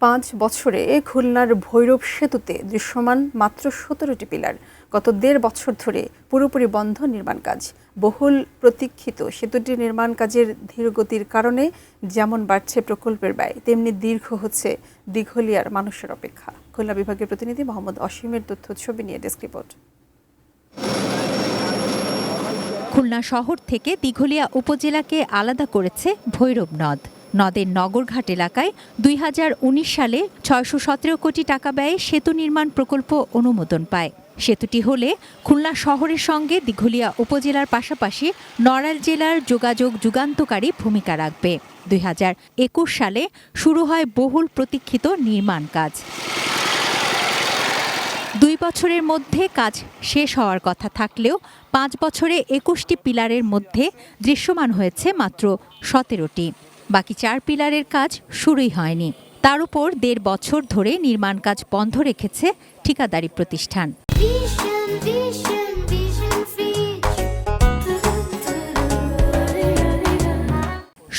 5 বছরে খুলনার ভৈরব সেতুতে দৃশ্যমান মাত্র 17টি পিলার। গত 1.5 বছর ধরে পুরোপুরি বন্ধ নির্মাণ কাজ। বহুল প্রতীক্ষিত সেতুটির নির্মাণ কাজের ধীরগতির কারণে যেমন বাড়ছে প্রকল্পের ব্যয়, তেমনি দীর্ঘ হচ্ছে দিঘলিয়ার মানুষের অপেক্ষা। খুলনা বিভাগের প্রতিনিধি মোহাম্মদ অসীমের তথ্য ছবি নিয়ে ডেস্ক রিপোর্ট। খুলনা শহর থেকে দিঘলিয়া উপজেলাকে আলাদা করেছে ভৈরব নদ। নদের নগরঘাট এলাকায় 2019 সালে 617 কোটি টাকা ব্যয়ে সেতু নির্মাণ প্রকল্প অনুমোদন পায়। সেতুটি হলে খুলনা শহরের সঙ্গে দিঘলিয়া উপজেলার পাশাপাশি নড়াইল জেলার যোগাযোগ যুগান্তকারী ভূমিকা রাখবে। 2021 সালে শুরু হয় বহুল প্রতীক্ষিত নির্মাণ কাজ। 2 বছরের মধ্যে কাজ শেষ হওয়ার কথা থাকলেও 5 বছরে 21টি পিলারের মধ্যে দৃশ্যমান হয়েছে মাত্র 17টি। বাকি 4 পিলারের কাজ শুরুই হয়নি। তার উপর 1.5 বছর ধরে নির্মাণ কাজ বন্ধ রেখেছে ঠিকাদারি প্রতিষ্ঠান।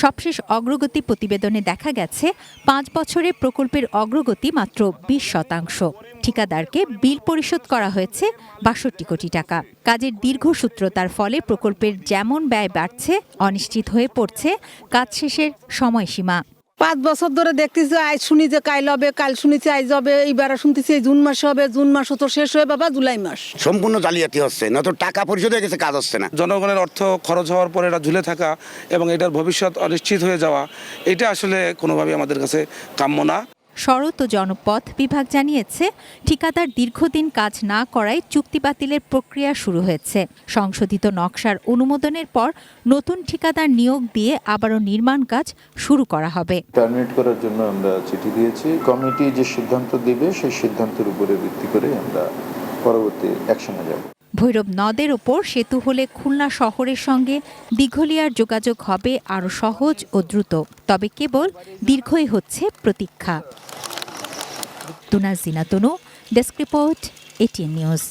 সবশেষ অগ্রগতি প্রতিবেদনে দেখা গেছে 5 বছরে প্রকল্পের অগ্রগতি মাত্র 20%। ঠিকাদারকে বিল পরিশোধ করা হয়েছে 62 কোটি টাকা। কাজের দীর্ঘসূত্রতার ফলে প্রকল্পের যেমন ব্যয় বাড়ছে, অনিশ্চিত হয়ে পড়ছে কাজ শেষের সময়সীমা। 5 বছর ধরে দেখতেছি, আজ শুনি যে কাল হবে, কাল শুনেছি আজ হবে, এইবার শুনতেছি জুন মাসে হবে, জুন মাসও তো শেষ হয়ে বাবা জুলাই মাস। সম্পূর্ণ জালিয়াতি হচ্ছে, না তো টাকা পরিশোধ হয়ে গেছে, কাজ হচ্ছে না। জনগণের অর্থ খরচ হওয়ার পরে এটা ঝুলে থাকা এবং এটার ভবিষ্যৎ অনিশ্চিত হয়ে যাওয়া, এটা আসলে কোনোভাবেই আমাদের কাছে কাম্য না। সড়ক ও জনপথ বিভাগ জানিয়েছে, ঠিকাদার দীর্ঘদিন কাজ না করায় চুক্তি বাতিলের প্রক্রিয়া শুরু হয়েছে। সংশোধিত নকশার অনুমোদনের পর নতুন ঠিকাদার নিয়োগ দিয়ে আবারও নির্মাণ কাজ শুরু করা হবে। টার্মিনেট করার জন্য আমরা চিঠি দিয়েছি। কমিটি যে সিদ্ধান্ত দেবে সেই সিদ্ধান্তের উপরে ভিত্তি করে আমরা পরবর্তী অ্যাকশনে যাব। ভৈরব নদের ওপর সেতু হলে খুলনা শহরের সঙ্গে দিঘলিয়ার যোগাযোগ হবে আরও সহজ ও দ্রুত। তবে কেবল দীর্ঘই হচ্ছে প্রতীক্ষা। তুনা জিনা তনু, ডেস্ক রিপোর্ট, এটিএন নিউজ।